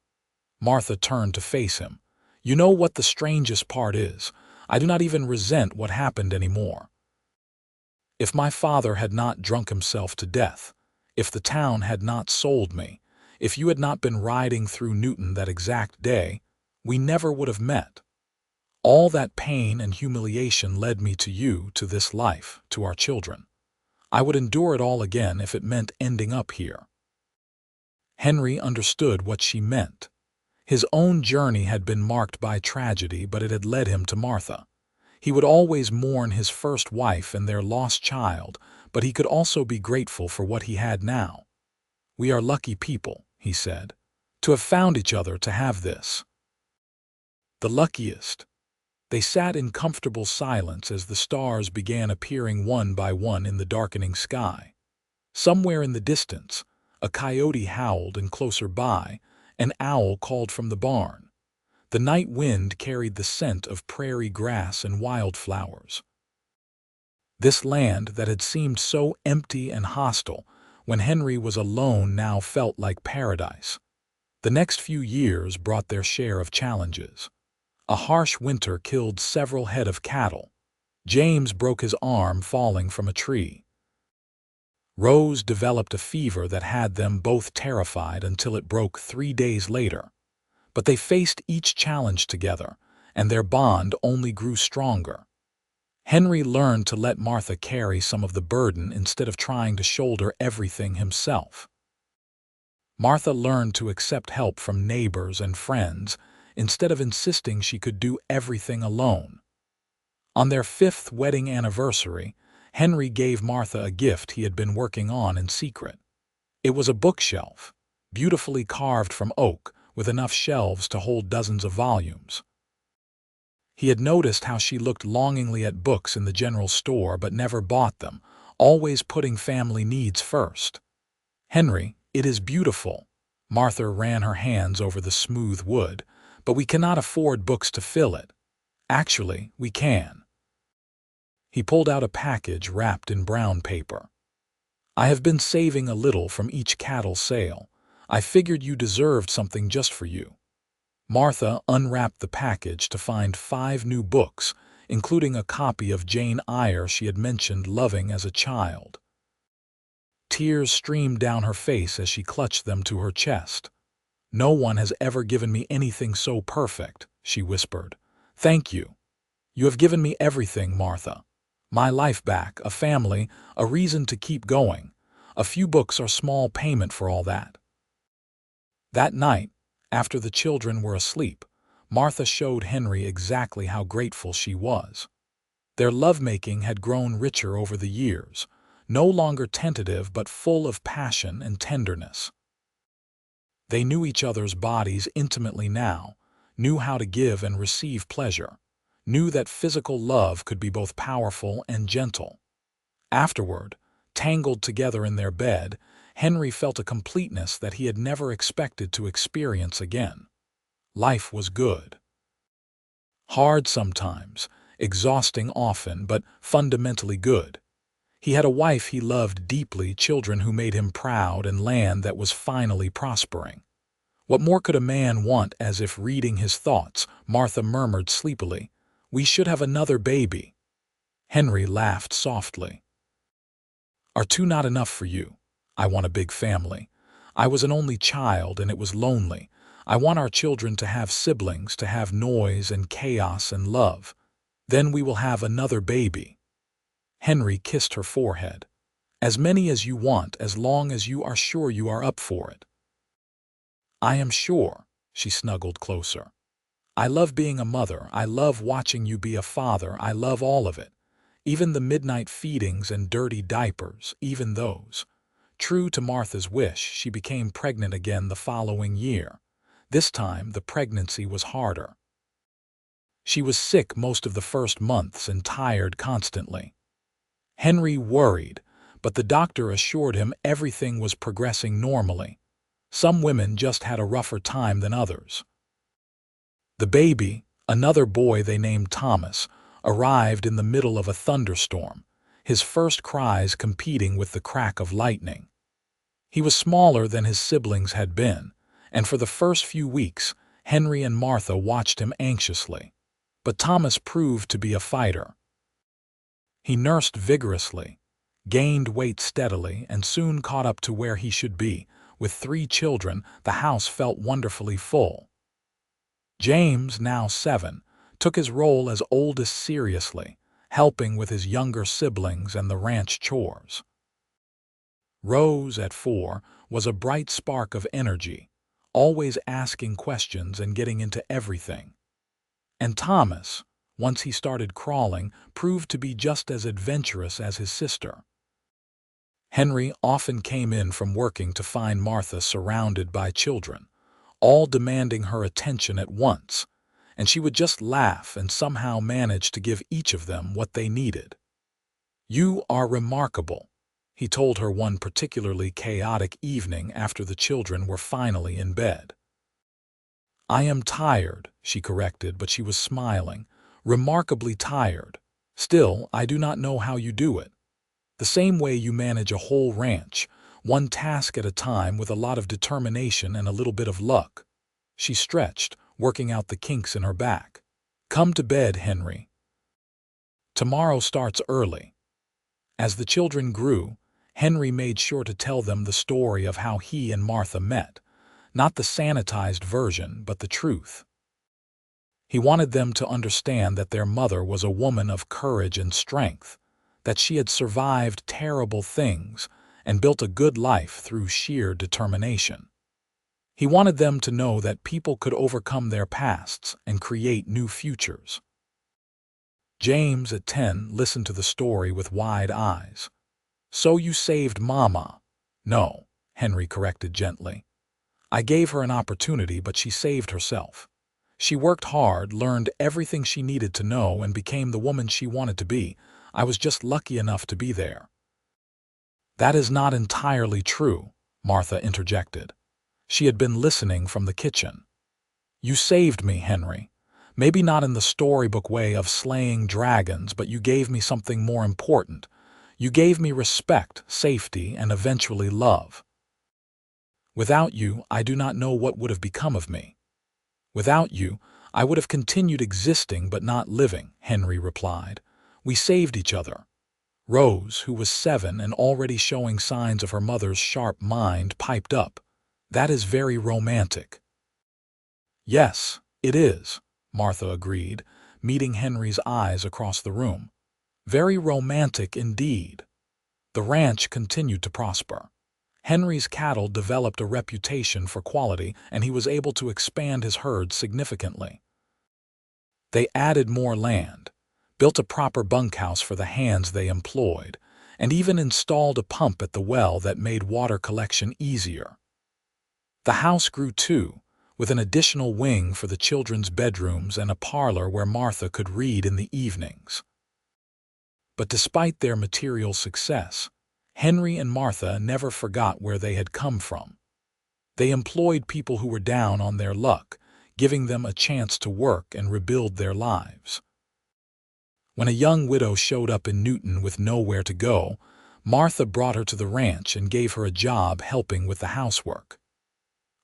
Speaker 1: Martha turned to face him. "You know what the strangest part is? I do not even resent what happened anymore. If my father had not drunk himself to death, if the town had not sold me, if you had not been riding through Newton that exact day, we never would have met. All that pain and humiliation led me to you, to this life, to our children. I would endure it all again if it meant ending up here." Henry understood what she meant. His own journey had been marked by tragedy, but it had led him to Martha. He would always mourn his first wife and their lost child, but he could also be grateful for what he had now. "We are lucky people," he said, "to have found each other, to have this. The luckiest." They sat in comfortable silence as the stars began appearing one by one in the darkening sky. Somewhere in the distance, a coyote howled, and closer by, an owl called from the barn. The night wind carried the scent of prairie grass and wildflowers. This land that had seemed so empty and hostile when Henry was alone now felt like paradise. The next few years brought their share of challenges. A harsh winter killed several head of cattle. James broke his arm falling from a tree. Rose developed a fever that had them both terrified until it broke 3 days later. But they faced each challenge together, and their bond only grew stronger. Henry learned to let Martha carry some of the burden instead of trying to shoulder everything himself. Martha learned to accept help from neighbors and friends instead of insisting she could do everything alone. On their 5th wedding anniversary, Henry gave Martha a gift he had been working on in secret. It was a bookshelf, beautifully carved from oak, with enough shelves to hold dozens of volumes. He had noticed how she looked longingly at books in the general store but never bought them, always putting family needs first. "Henry, it is beautiful." Martha ran her hands over the smooth wood. "But we cannot afford books to fill it." "Actually, we can." He pulled out a package wrapped in brown paper. "I have been saving a little from each cattle sale. I figured you deserved something just for you." Martha unwrapped the package to find 5 new books, including a copy of Jane Eyre she had mentioned loving as a child. Tears streamed down her face as she clutched them to her chest. "No one has ever given me anything so perfect," she whispered. "Thank you. You have given me everything, Martha. My life back, a family, a reason to keep going. A few books are small payment for all that." That night, after the children were asleep, Martha showed Henry exactly how grateful she was. Their lovemaking had grown richer over the years, no longer tentative but full of passion and tenderness. They knew each other's bodies intimately now, knew how to give and receive pleasure, knew that physical love could be both powerful and gentle. Afterward, tangled together in their bed, Henry felt a completeness that he had never expected to experience again. Life was good. Hard sometimes, exhausting often, but fundamentally good. He had a wife he loved deeply, children who made him proud, and land that was finally prospering. What more could a man want? As if reading his thoughts, Martha murmured sleepily, "We should have another baby." Henry laughed softly. "Are 2 not enough for you? I want a big family. I was an only child and it was lonely. I want our children to have siblings, to have noise and chaos and love. Then we will have another baby." Henry kissed her forehead. "As many as you want, as long as you are sure you are up for it." "I am sure." She snuggled closer. "I love being a mother. I love watching you be a father. I love all of it. Even the midnight feedings and dirty diapers, even those. True to Martha's wish, she became pregnant again the following year. This time, the pregnancy was harder. She was sick most of the first months and tired constantly. Henry worried, but the doctor assured him everything was progressing normally. Some women just had a rougher time than others. The baby, another boy they named Thomas, arrived in the middle of a thunderstorm, his first cries competing with the crack of lightning. He was smaller than his siblings had been, and for the first few weeks, Henry and Martha watched him anxiously. But Thomas proved to be a fighter. He nursed vigorously, gained weight steadily, and soon caught up to where he should be. With 3 children, the house felt wonderfully full. James, now 7, took his role as oldest seriously, helping with his younger siblings and the ranch chores. Rose, at 4, was a bright spark of energy, always asking questions and getting into everything. And Thomas, once he started crawling, proved to be just as adventurous as his sister. Henry often came in from working to find Martha surrounded by children, all demanding her attention at once, and she would just laugh and somehow manage to give each of them what they needed. "You are remarkable," he told her one particularly chaotic evening after the children were finally in bed. "I am tired," she corrected, but she was smiling. "Remarkably tired. Still, I do not know how you do it. The same way you manage a whole ranch, one task at a time with a lot of determination and a little bit of luck." She stretched, working out the kinks in her back. "Come to bed, Henry. Tomorrow starts early." As the children grew, Henry made sure to tell them the story of how he and Martha met, not the sanitized version, but the truth. He wanted them to understand that their mother was a woman of courage and strength, that she had survived terrible things and built a good life through sheer determination. He wanted them to know that people could overcome their pasts and create new futures. James, at 10, listened to the story with wide eyes. "So you saved Mama?" "No," Henry corrected gently. "I gave her an opportunity, but she saved herself. She worked hard, learned everything she needed to know, and became the woman she wanted to be. I was just lucky enough to be there." "That is not entirely true," Martha interjected. She had been listening from the kitchen. "You saved me, Henry. Maybe not in the storybook way of slaying dragons, but you gave me something more important. You gave me respect, safety, and eventually love. Without you, I do not know what would have become of me. Without you, I would have continued existing but not living," Henry replied. "We saved each other." Rose, who was 7 and already showing signs of her mother's sharp mind, piped up. "That is very romantic." "Yes, it is," Martha agreed, meeting Henry's eyes across the room. "Very romantic indeed." The ranch continued to prosper. Henry's cattle developed a reputation for quality, and he was able to expand his herd significantly. They added more land, built a proper bunkhouse for the hands they employed, and even installed a pump at the well that made water collection easier. The house grew too, with an additional wing for the children's bedrooms and a parlor where Martha could read in the evenings. But despite their material success, Henry and Martha never forgot where they had come from. They employed people who were down on their luck, giving them a chance to work and rebuild their lives. When a young widow showed up in Newton with nowhere to go, Martha brought her to the ranch and gave her a job helping with the housework.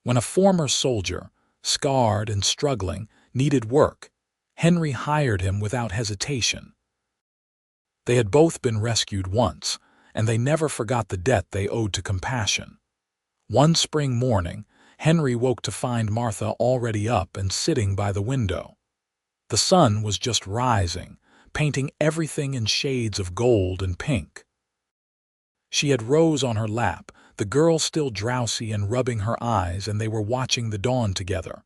Speaker 1: When a former soldier, scarred and struggling, needed work, Henry hired him without hesitation. They had both been rescued once, and they never forgot the debt they owed to compassion. One spring morning, Henry woke to find Martha already up and sitting by the window. The sun was just rising, painting everything in shades of gold and pink. She had Rose on her lap, the girl still drowsy and rubbing her eyes, and they were watching the dawn together.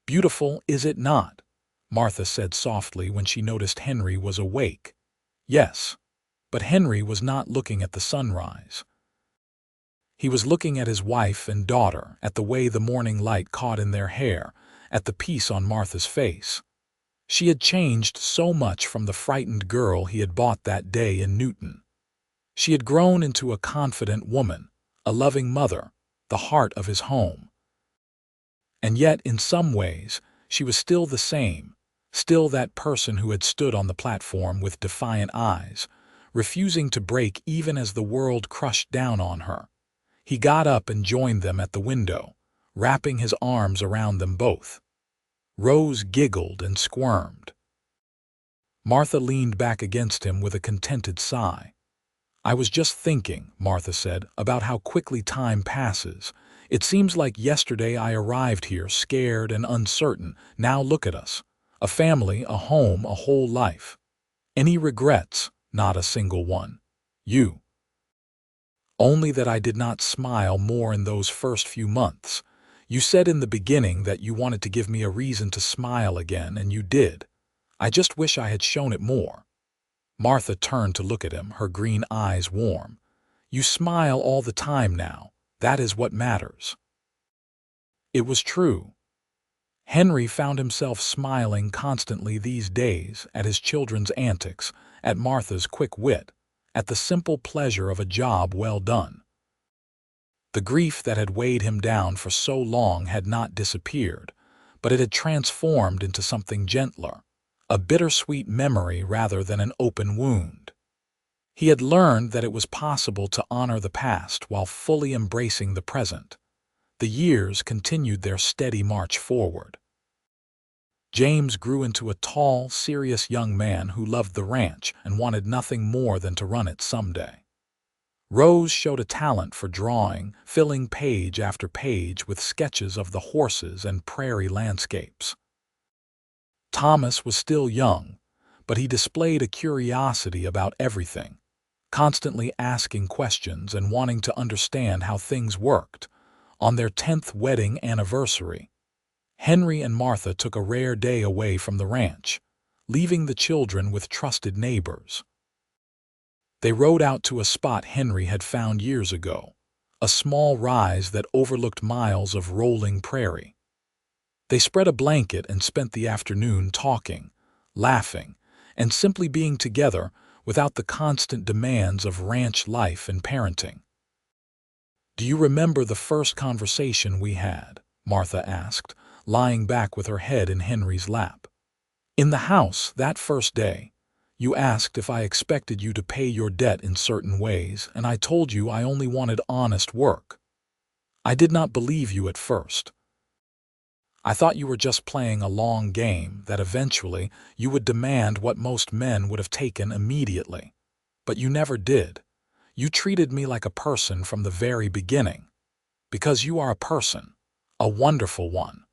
Speaker 1: "Beautiful, is it not?" Martha said softly when she noticed Henry was awake. Yes, but Henry was not looking at the sunrise. He was looking at his wife and daughter, at the way the morning light caught in their hair, at the peace on Martha's face. She had changed so much from the frightened girl he had bought that day in Newton. She had grown into a confident woman, a loving mother, the heart of his home. And yet, in some ways, she was still the same, still that person who had stood on the platform with defiant eyes, refusing to break even as the world crushed down on her. He got up and joined them at the window, wrapping his arms around them both. Rose giggled and squirmed. Martha leaned back against him with a contented sigh. "I was just thinking," Martha said, "about how quickly time passes. It seems like yesterday I arrived here scared and uncertain. Now look at us. A family, a home, a whole life. Any regrets? Not a single one. You. Only that I did not smile more in those first few months. You said in the beginning that you wanted to give me a reason to smile again, and you did. I just wish I had shown it more." Martha turned to look at him, her green eyes warm. "You smile all the time now. That is what matters." It was true. Henry found himself smiling constantly these days at his children's antics, at Martha's quick wit, at the simple pleasure of a job well done. The grief that had weighed him down for so long had not disappeared, but it had transformed into something gentler, a bittersweet memory rather than an open wound. He had learned that it was possible to honor the past while fully embracing the present. The years continued their steady march forward. James grew into a tall, serious young man who loved the ranch and wanted nothing more than to run it someday. Rose showed a talent for drawing, filling page after page with sketches of the horses and prairie landscapes. Thomas was still young, but he displayed a curiosity about everything, constantly asking questions and wanting to understand how things worked. On their 10th wedding anniversary, Henry and Martha took a rare day away from the ranch, leaving the children with trusted neighbors. They rode out to a spot Henry had found years ago, a small rise that overlooked miles of rolling prairie. They spread a blanket and spent the afternoon talking, laughing, and simply being together without the constant demands of ranch life and parenting. "Do you remember the first conversation we had?" Martha asked, lying back with her head in Henry's lap. "In the house, that first day. You asked if I expected you to pay your debt in certain ways, and I told you I only wanted honest work. I did not believe you at first. I thought you were just playing a long game, that eventually you would demand what most men would have taken immediately. But you never did. You treated me like a person from the very beginning. Because you are a person, a wonderful one."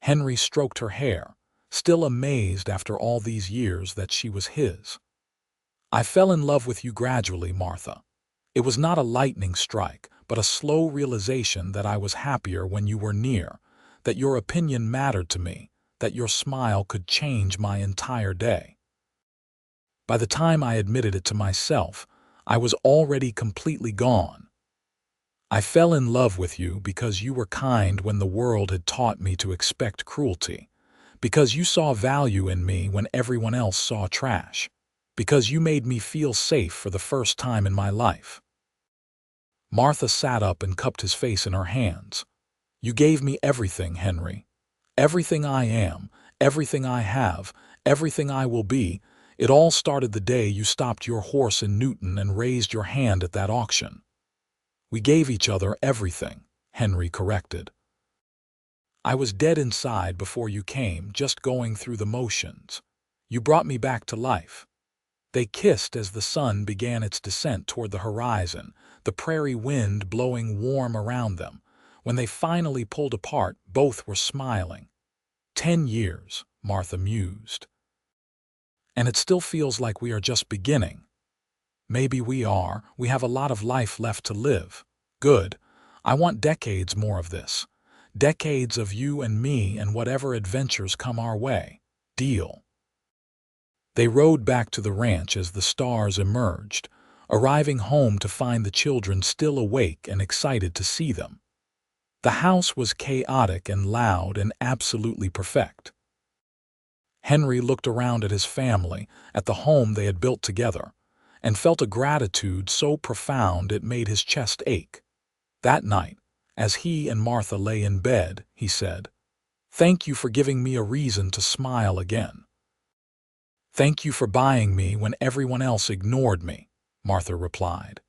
Speaker 1: Henry stroked her hair, still amazed after all these years that she was his. "I fell in love with you gradually, Martha. It was not a lightning strike, but a slow realization that I was happier when you were near, that your opinion mattered to me, that your smile could change my entire day. By the time I admitted it to myself, I was already completely gone. I fell in love with you because you were kind when the world had taught me to expect cruelty, because you saw value in me when everyone else saw trash, because you made me feel safe for the first time in my life." Martha sat up and cupped his face in her hands. "You gave me everything, Henry. Everything I am, everything I have, everything I will be. It all started the day you stopped your horse in Newton and raised your hand at that auction." "We gave each other everything," Henry corrected. "I was dead inside before you came, just going through the motions. You brought me back to life." They kissed as the sun began its descent toward the horizon, the prairie wind blowing warm around them. When they finally pulled apart, both were smiling. 10 years, Martha mused. "And it still feels like we are just beginning." "Maybe we are. We have a lot of life left to live." "Good. I want decades more of this. Decades of you and me and whatever adventures come our way. Deal?" They rode back to the ranch as the stars emerged, arriving home to find the children still awake and excited to see them. The house was chaotic and loud and absolutely perfect. Henry looked around at his family, at the home they had built together, and felt a gratitude so profound it made his chest ache. That night, as he and Martha lay in bed, he said, "Thank you for giving me a reason to smile again." "Thank you for buying me when everyone else ignored me," Martha replied.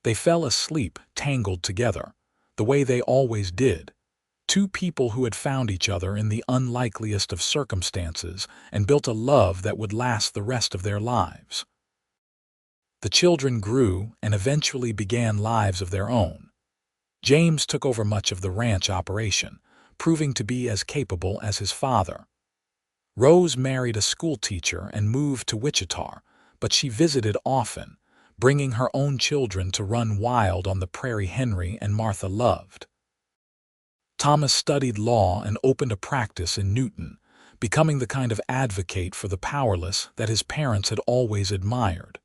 Speaker 1: They fell asleep, tangled together, the way they always did, two people who had found each other in the unlikeliest of circumstances and built a love that would last the rest of their lives. The children grew and eventually began lives of their own. James took over much of the ranch operation, proving to be as capable as his father. Rose married a schoolteacher and moved to Wichita, but she visited often, bringing her own children to run wild on the prairie Henry and Martha loved. Thomas studied law and opened a practice in Newton, becoming the kind of advocate for the powerless that his parents had always admired.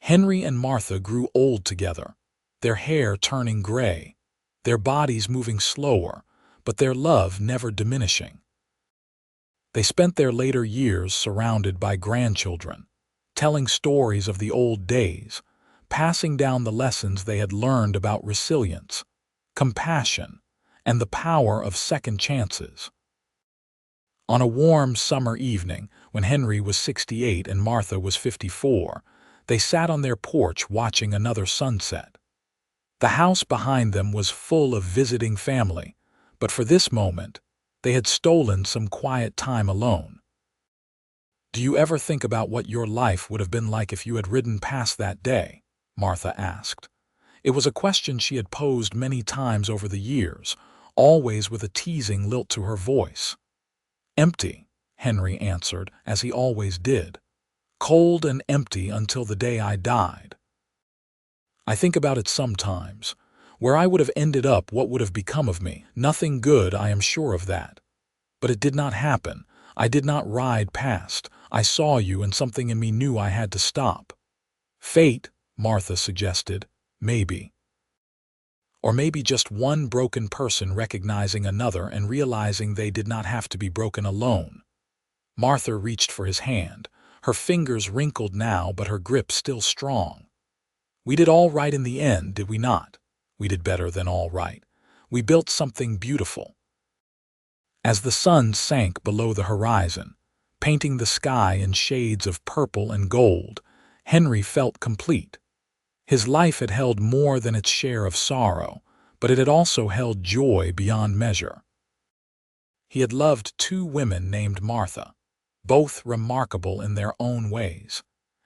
Speaker 1: Henry and Martha grew old together, their hair turning gray, their bodies moving slower, but their love never diminishing. They spent their later years surrounded by grandchildren, telling stories of the old days, passing down the lessons they had learned about resilience, compassion, and the power of second chances. On a warm summer evening, when Henry was 68 and Martha was 54, they sat on their porch watching another sunset. The house behind them was full of visiting family, but for this moment, they had stolen some quiet time alone. "Do you ever think about what your life would have been like if you had ridden past that day?" Martha asked. It was a question she had posed many times over the years, always with a teasing lilt to her voice. "Empty," Henry answered, as he always did. "Cold and empty until the day I died. I think about it sometimes. Where I would have ended up, what would have become of me? Nothing good, I am sure of that. But it did not happen. I did not ride past. I saw you, and something in me knew I had to stop." "Fate," Martha suggested. "Maybe. Or maybe just one broken person recognizing another and realizing they did not have to be broken alone." Martha reached for his hand, her fingers wrinkled now but her grip still strong. "We did all right in the end, did we not? We did better than all right. We built something beautiful." As the sun sank below the horizon, painting the sky in shades of purple and gold, Henry felt complete. His life had held more than its share of sorrow, but it had also held joy beyond measure. He had loved two women named Martha, both remarkable in their own ways,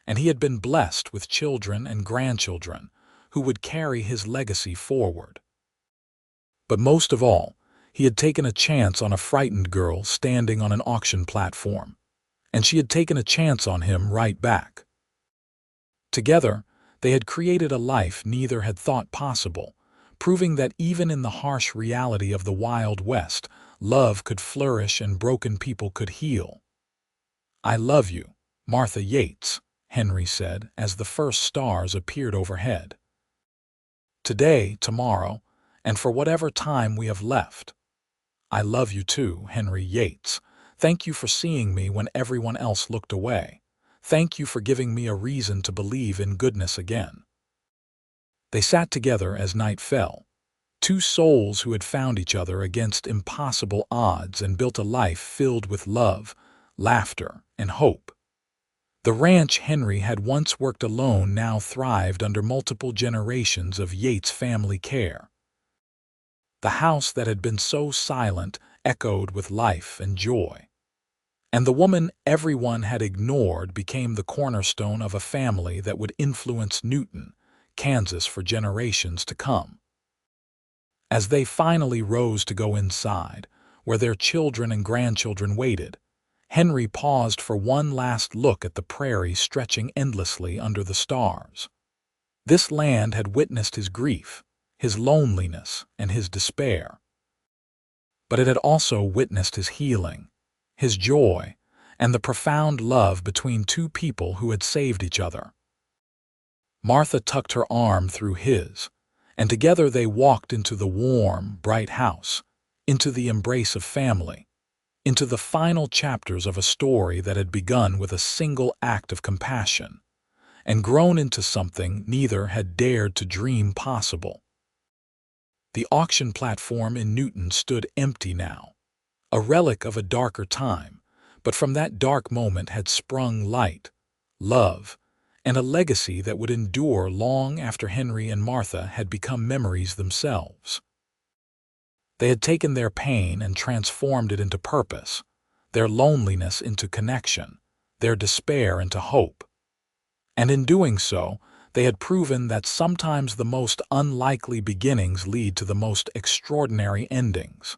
Speaker 1: and he had been blessed with children and grandchildren who would carry his legacy forward. But most of all, he had taken a chance on a frightened girl standing on an auction platform, and she had taken a chance on him right back. Together, they had created a life neither had thought possible, proving that even in the harsh reality of the Wild West, love could flourish and broken people could heal. "I love you, Martha Yates," Henry said as the first stars appeared overhead. "Today, tomorrow, and for whatever time we have left. I love you too, Henry Yates. Thank you for seeing me when everyone else looked away. Thank you for giving me a reason to believe in goodness again." They sat together as night fell, two souls who had found each other against impossible odds and built a life filled with love, laughter, and hope. The ranch Henry had once worked alone now thrived under multiple generations of Yates family care. The house that had been so silent echoed with life and joy. And the woman everyone had ignored became the cornerstone of a family that would influence Newton, Kansas for generations to come. As they finally rose to go inside, where their children and grandchildren waited, Henry paused for one last look at the prairie stretching endlessly under the stars. This land had witnessed his grief, his loneliness, and his despair. But it had also witnessed his healing, his joy, and the profound love between two people who had saved each other. Martha tucked her arm through his, and together they walked into the warm, bright house, into the embrace of family, into the final chapters of a story that had begun with a single act of compassion and grown into something neither had dared to dream possible. The auction platform in Newton stood empty now, a relic of a darker time, but from that dark moment had sprung light, love, and a legacy that would endure long after Henry and Martha had become memories themselves. They had taken their pain and transformed it into purpose, their loneliness into connection, their despair into hope. And in doing so, they had proven that sometimes the most unlikely beginnings lead to the most extraordinary endings.